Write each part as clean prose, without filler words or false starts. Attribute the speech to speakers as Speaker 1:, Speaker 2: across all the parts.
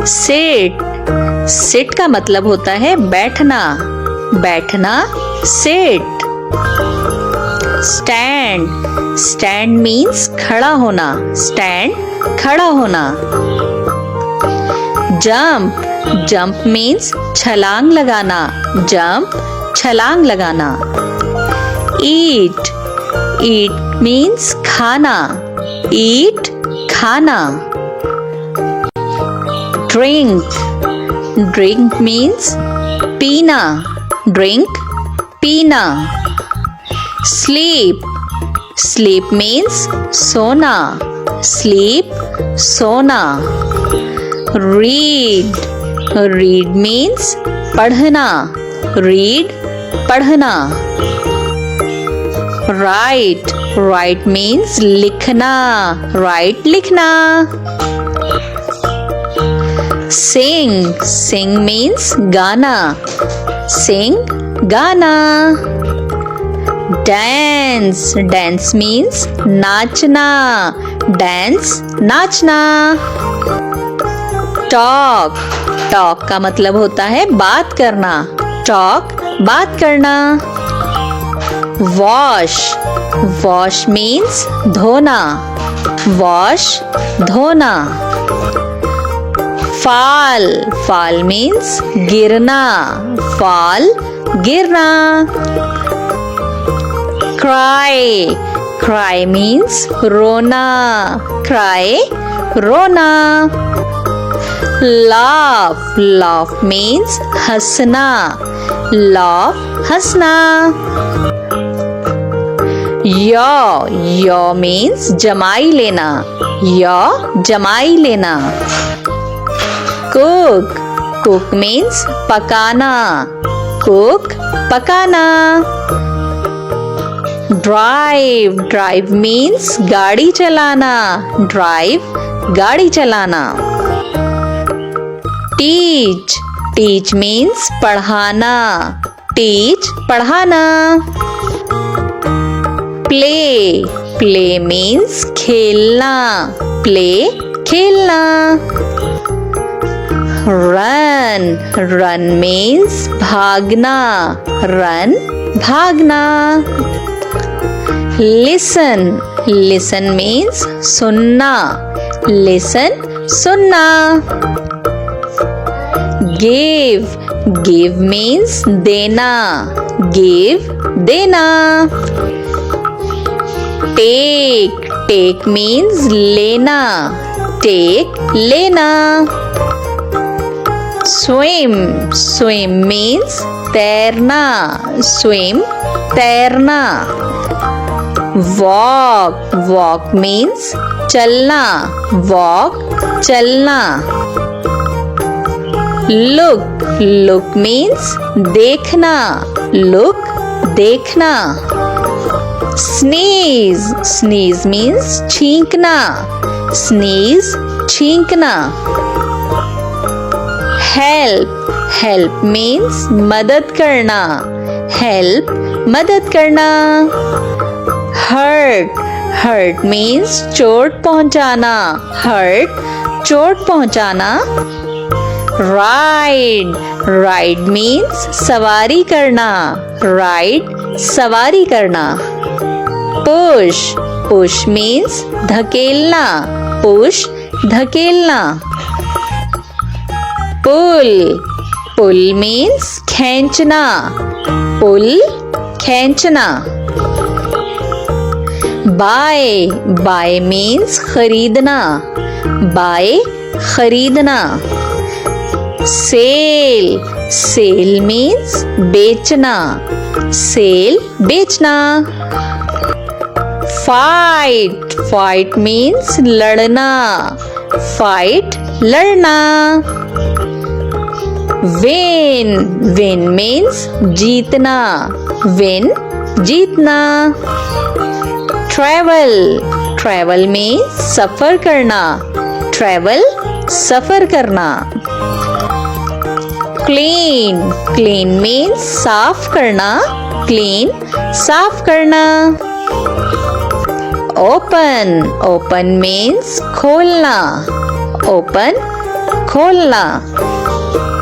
Speaker 1: Seat, seat का मतलब होता है बैठना, बैठना सिट। स्टैंड, स्टैंड मीन्स खड़ा होना, स्टैंड खड़ा होना। जंप, जंप मीन्स छलांग लगाना, जंप छलांग लगाना। ईट, ईट मीन्स खाना, ईट खाना। ड्रिंक, ड्रिंक मीन्स पीना, ड्रिंक पीना। स्लीप, स्लीप मीन्स सोना, स्लीप सोना। रीड, रीड मीन्स पढ़ना, रीड पढ़ना। राइट, राइट मीन्स लिखना, राइट लिखना। सिंग, सिंग मीन्स गाना, सिंग गाना। डांस, डांस मीन्स नाचना, डांस नाचना। टॉक, टॉक का मतलब होता है बात करना, टॉक बात करना। वॉश, वॉश मीन्स धोना, वॉश धोना। फॉल, फॉल मीन्स गिरना, फॉल गिरना। क्राई, क्राई मीन्स रोना, क्राई रोना। लाफ, लाफ मीन्स हंसना, लाफ हंसना। यॉ, यॉ मीन्स जमाई लेना, यॉ जमाई लेना। कुक, कुक मीन्स पकाना, कुक पकाना। ड्राइव, ड्राइव मीन्स गाड़ी चलाना, ड्राइव गाड़ी चलाना। टीच, टीच मीन्स पढ़ाना, टीच पढ़ाना। प्ले, प्ले मीन्स खेलना, प्ले खेलना। रन, रन मीन्स भागना, रन भागना। लिसन, लिसन मीन्स सुनना, लिसन सुनना। गिव, गिव मीन्स देना, गिव देना। टेक, टेक मीन्स लेना, टेक लेना। स्विम, स्विम मीन्स तैरना, स्विम तैरना। वॉक, वॉक मीन्स चलना, वॉक चलना। लुक, लुक मीन्स देखना, लुक देखना। स्नीज, स्नीज मीन्स छींकना, स्नीज छींकना। हेल्प, हेल्प मीन्स मदद करना, हेल्प मदद करना। हर्ट, हर्ट मीन्स चोट पहुंचाना, हर्ट चोट पहुंचाना। राइड, राइड मीन्स सवारी करना, राइड सवारी करना। पुश, पुश मीन्स धकेलना, पुश धकेलना। पुल, पुल मीन्स खींचना, पुल खींचना। बाय, बाय मीन्स खरीदना, बाय खरीदना। सेल, सेल मीन्स बेचना, सेल बेचना। फाइट, फाइट मीन्स लड़ना, फाइट लड़ना। विन, विन मीन्स जीतना, विन जीतना। ट्रैवल, ट्रैवल मीन्स सफर करना, ट्रैवल सफर करना। क्लीन, क्लीन मीन्स साफ करना, क्लीन साफ करना। ओपन, ओपन मीन्स खोलना, ओपन खोलना.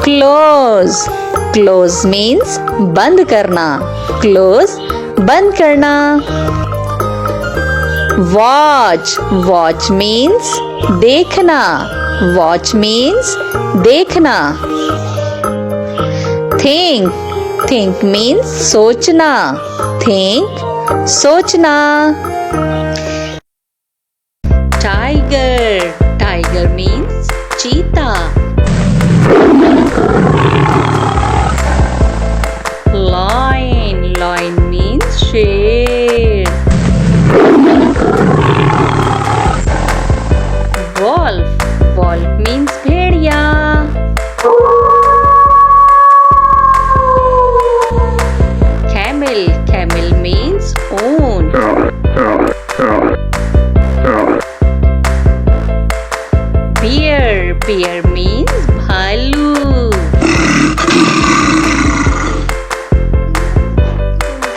Speaker 1: Close. Close means बंद करना. Close बंद करना. Watch. Watch means देखना. Watch means देखना. Think. Think means सोचना. Think सोचना. Tiger. Tiger means cheetah. Lion. Lion means शेर. Wolf. Wolf means भेड़िया. Camel. Camel means ऊंट. Bear. Bear means भालू.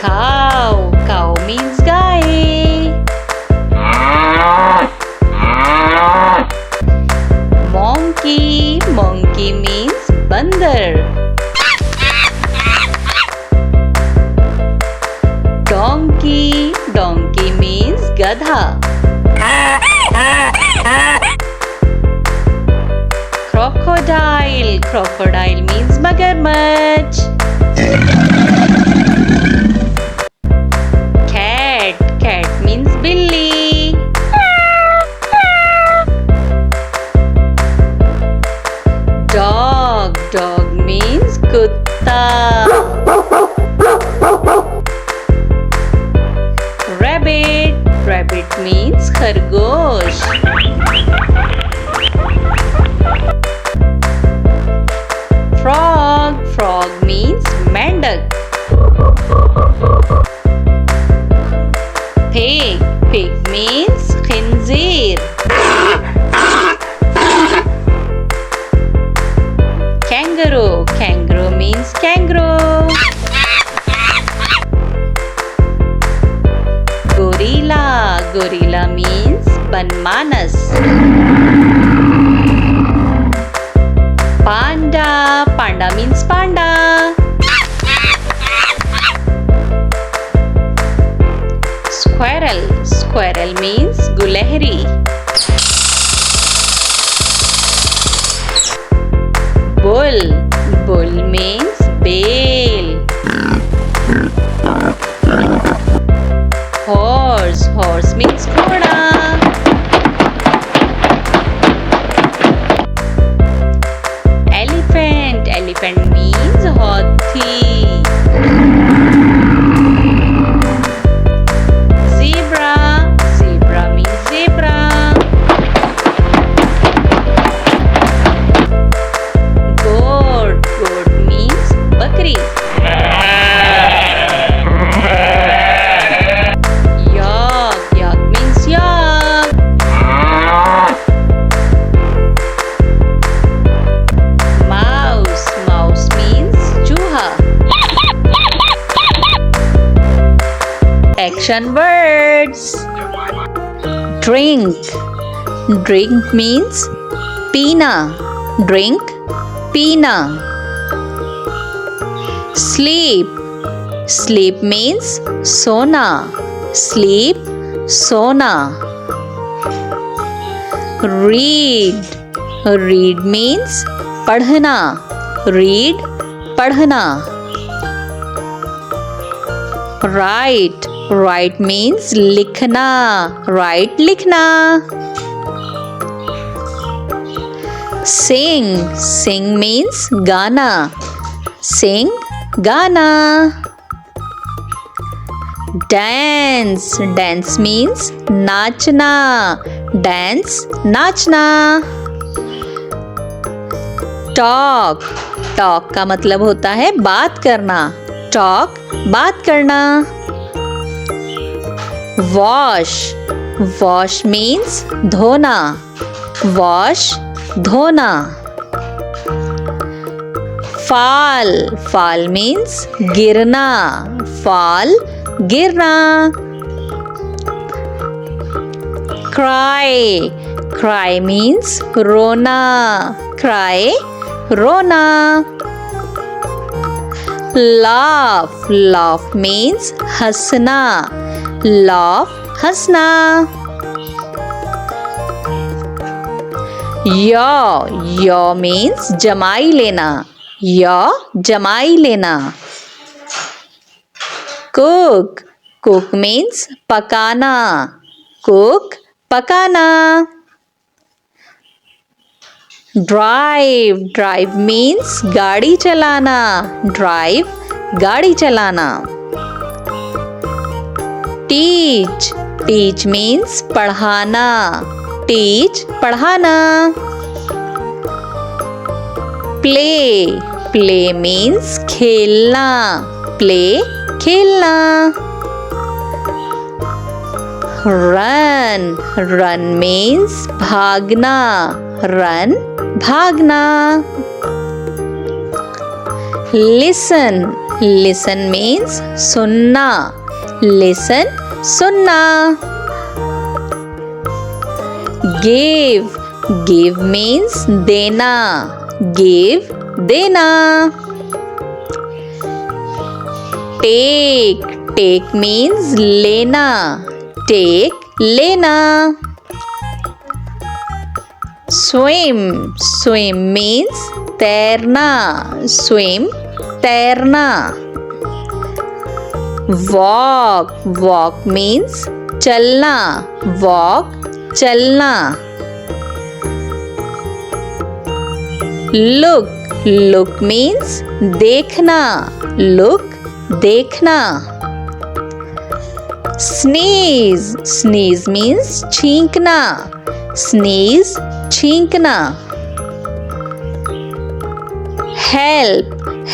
Speaker 1: Cow. Cow means गाय. Monkey. Monkey means बंदर. Donkey. Donkey means गधा. Crocodile. Crocodile means मगरमच्छ. Cat. Cat means बिल्ली. Dog. Dog means कुत्ता. Rabbit. Rabbit means खरगोश. Frog. Frog means मेंढक. Pig. Pig means खिंजीर. Kangaroo. Kangaroo means kangaroo. Gorilla. Gorilla means बनमानस. Panda. Panda means panda. Squirrel. Squirrel means गुलहरी. Bull. Bull means बेल. Horse. Horse means घोड़ा. Elephant. Elephant means हाथी. Zebra. Zebra means zebra. Goat. Goat means बकरी. Yak. Yak means yak. Mouse. Mouse means चूहा. Action words. Drink. Drink means पीना. Drink पीना. Sleep. Sleep means सोना. Sleep सोना. Read. Read means पढ़ना. Read पढ़ना. Write. Write means लिखना. Write लिखना. Sing. Sing means गाना. Sing गाना. Dance. Dance means नाचना. Dance नाचना. Talk. Talk का मतलब होता है बात करना. Talk बात करना. Wash. Wash means धोना. Wash धोना. Fall. Fall means गिरना. Fall गिरना. Cry. Cry means रोना. cry, रोना. Laugh means हंसना. Laugh, हंसना. Yaw means जमाई लेना. Yaw, जमाई लेना. Cook means पकाना. Cook, पकाना. Drive means गाड़ी चलाना. Drive, गाड़ी चलाना. Teach means पढ़ाना. Teach, पढ़ाना. Play means खेलना. Play, खेलना. Run means भागना. Run, भागना. Listen means सुनना. Listen, सुनना. Give means देना. Give, देना. Take means लेना. Take, लेना. Swim means तैरना. Swim, तैरना. Walk means चलना. Walk, चलना. Look means देखना. Look, देखना. Sneeze means छींकना. Sneeze, छींकना.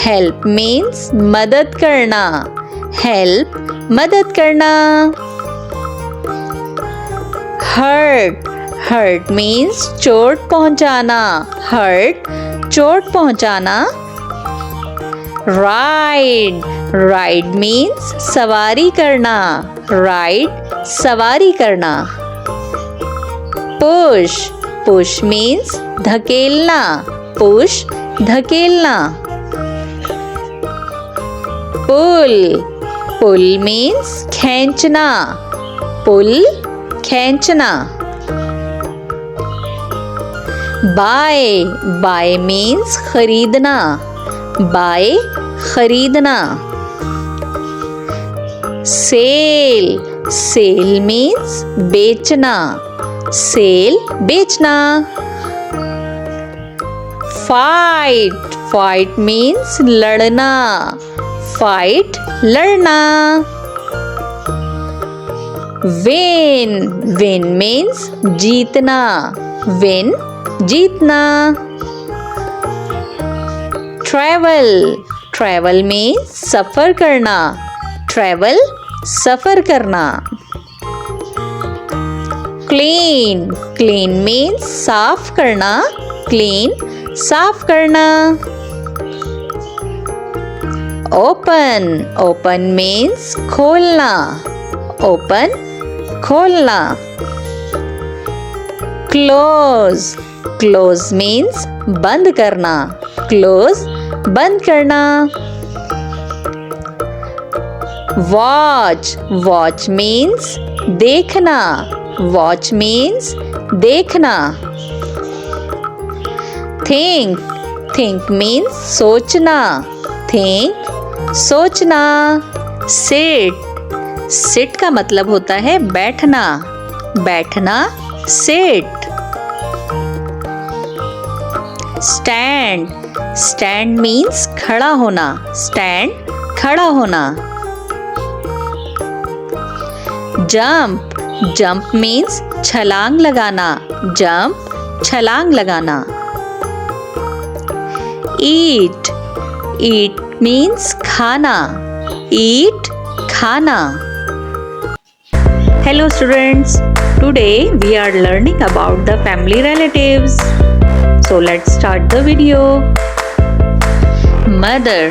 Speaker 1: Help means मदद करना. Help, मदद करना. Hurt means चोट पहुंचाना. Hurt, चोट पहुंचाना. Ride means सवारी करना. Ride, सवारी करना. Push means धकेलना. Push, धकेलना. Pull means खींचना. Pull, खींचना. Buy means खरीदना. Buy, खरीदना. Sell means बेचना. Sell, बेचना. Fight means लड़ना. Fight, लड़ना. Win means जीतना. Win, जीतना. Travel means सफर करना. Travel, सफर करना. Clean means साफ करना. Clean, साफ करना. Open means खोलना. Open, खोलना. Close means बंद करना. Close, बंद करना. Watch means देखना. Watch means देखना. Think means सोचना. Think, सोचना. Sit का मतलब होता है बैठना. Sit. Stand means खड़ा होना. Stand, खड़ा होना. Jump means छलांग लगाना. Jump, छलांग लगाना. Eat means खाना. Eat, खाना. Hello students, today we are learning about the family relatives. So let's start the video. Mother,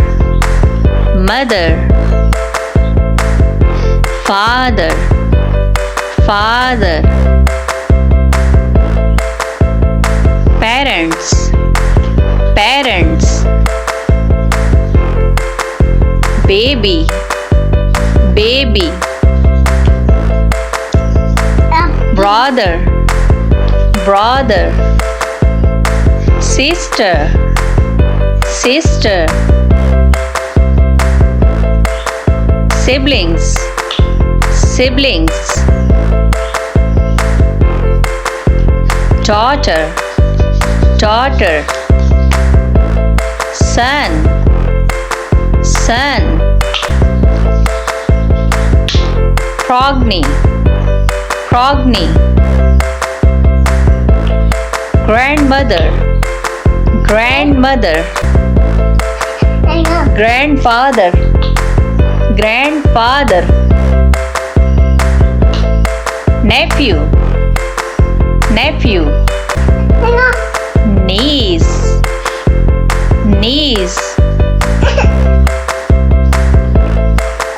Speaker 1: father, parents, baby, baby. Brother, brother. Sister, sister. Siblings, siblings. Daughter, daughter. Son, son. Progeny, progeny. Grandmother, grandmother. Grandfather, grandfather. Nephew, nephew. Niece, niece.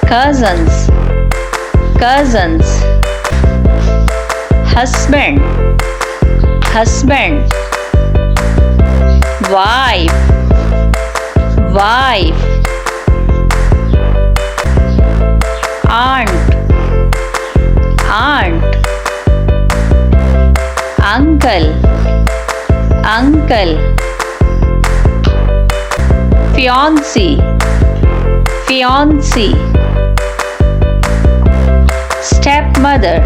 Speaker 1: Cousins, cousins. Husband, husband. Wife, wife. Aunt, aunt. Uncle, uncle. Fiancé, fiancé. Stepmother,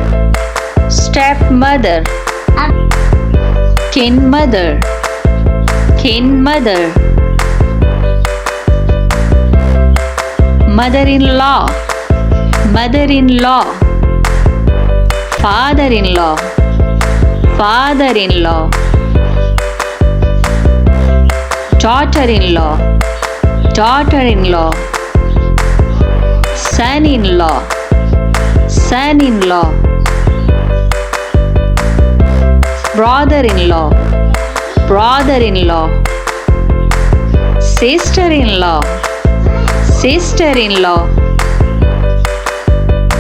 Speaker 1: stepmother. Kin mother, kin mother. Mother-in-law, mother-in-law. Father-in-law, father-in-law. Daughter-in-law, daughter-in-law. Son-in-law, son-in-law. Brother-in-law, brother-in-law. Sister-in-law, sister-in-law.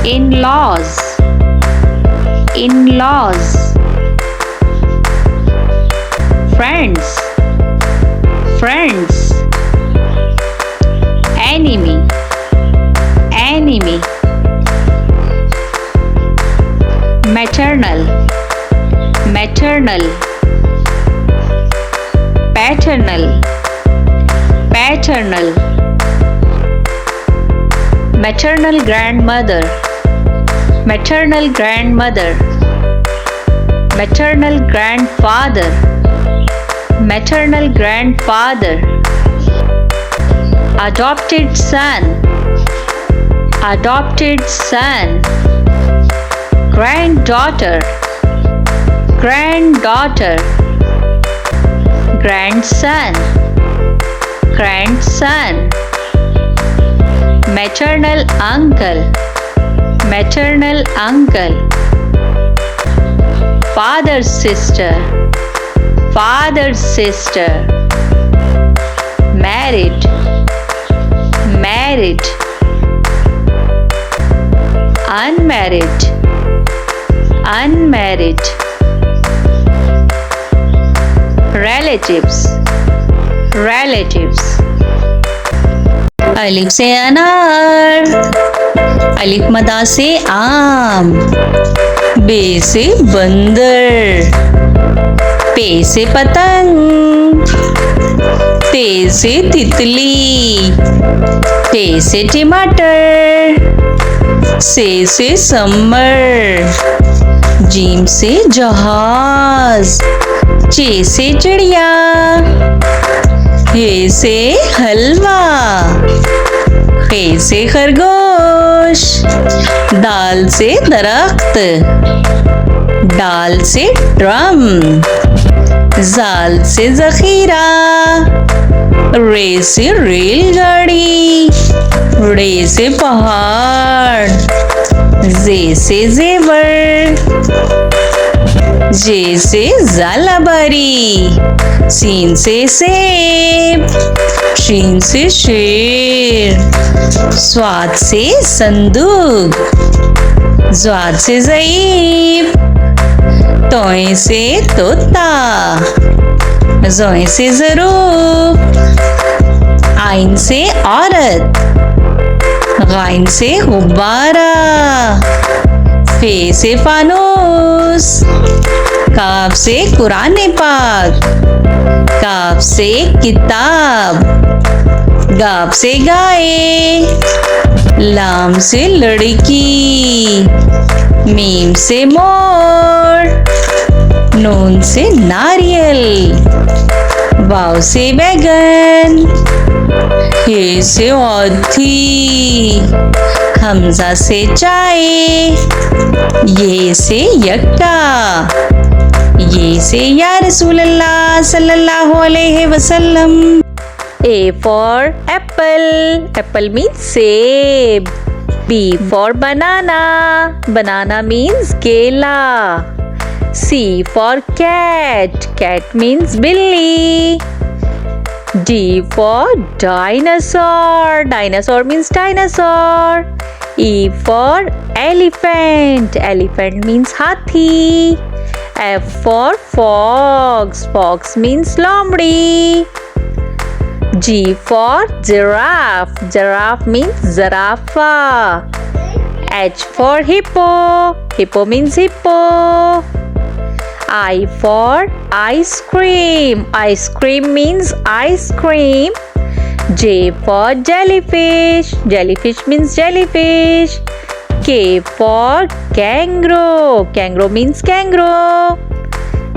Speaker 1: In-laws, in-laws. Friends, friends. Enemy, enemy. Maternal, maternal. Paternal, paternal. Maternal grandmother, maternal grandmother. Maternal grandfather, maternal grandfather. Adopted son, adopted son. Granddaughter, granddaughter. Grandson, grandson. Maternal uncle, maternal uncle. Father's sister, father's sister. Married, married. Unmarried, unmarried. Relatives, relatives. अलिफ से अनार, अलिफ मदा से आम, बे से बंदर, पे से पतंग, ते से तितली, ते से टमाटर, से समर, जीम से जहाज, चे से चिड़िया, हे से हलवा, खे से खरगोश, दाल से दरख्त, डाल से ड्रम, जाल से जखीरा, रे से रेलगाड़ी, रे से पहाड़, जे से जेवर, जे से जालाबारी, सीन से सेब, शीन से शेर, स्वाद से संदूक, ज्वाद से ज़ईफ़, तोय से तोता, ज़ोय से ज़रूफ, आइन से औरत, गाइन से गुब्बारा, फे से फानूस, काफ से कुरान पाक, काफ से किताब, गाफ से गाय, लाम से लड़की, मीम से मोर, नून से नारियल, वाव से बैगन, ये से औधी, हमजा से चाय, ये से यक्का, ये से या रसूल अल्लाह सल्लल्लाहु अलैहि वसल्लम। A for apple, apple means सेब. B for banana, banana means केला. C for cat, cat means बिल्ली. D for dinosaur, dinosaur means dinosaur. E for elephant, elephant means हाथी. F for fox, fox means लोमड़ी. G for giraffe, giraffe means zarafa. H for hippo, hippo means hippo. I for ice cream, ice cream means ice cream. J for jellyfish, jellyfish means jellyfish. K for kangaroo, kangaroo means kangaroo.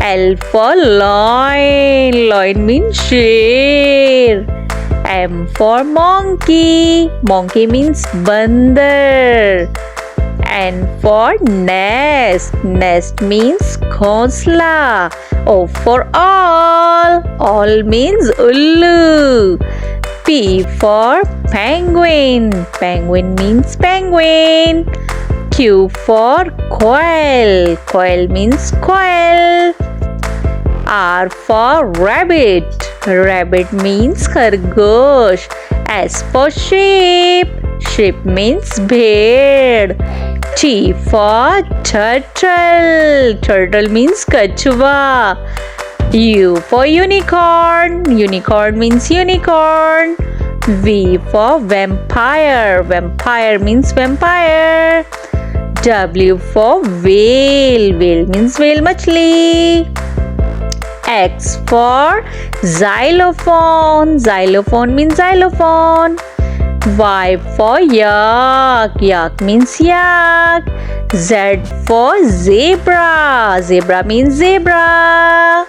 Speaker 1: L for lion, lion means शेर. M for monkey, monkey means बंदर. N for nest, nest means घोंसला. O for all means उल्लू. P for penguin, penguin means penguin. Q for quail, quail means quail. R for rabbit, rabbit means खरगोश. S for sheep, sheep means भेड़. T for turtle, turtle means कछुआ. U for unicorn, unicorn means unicorn. V for vampire, vampire means vampire. W for whale, whale means whale मछली. X for xylophone, xylophone means xylophone. Y for yak, yak means yak. Z for zebra, zebra means zebra.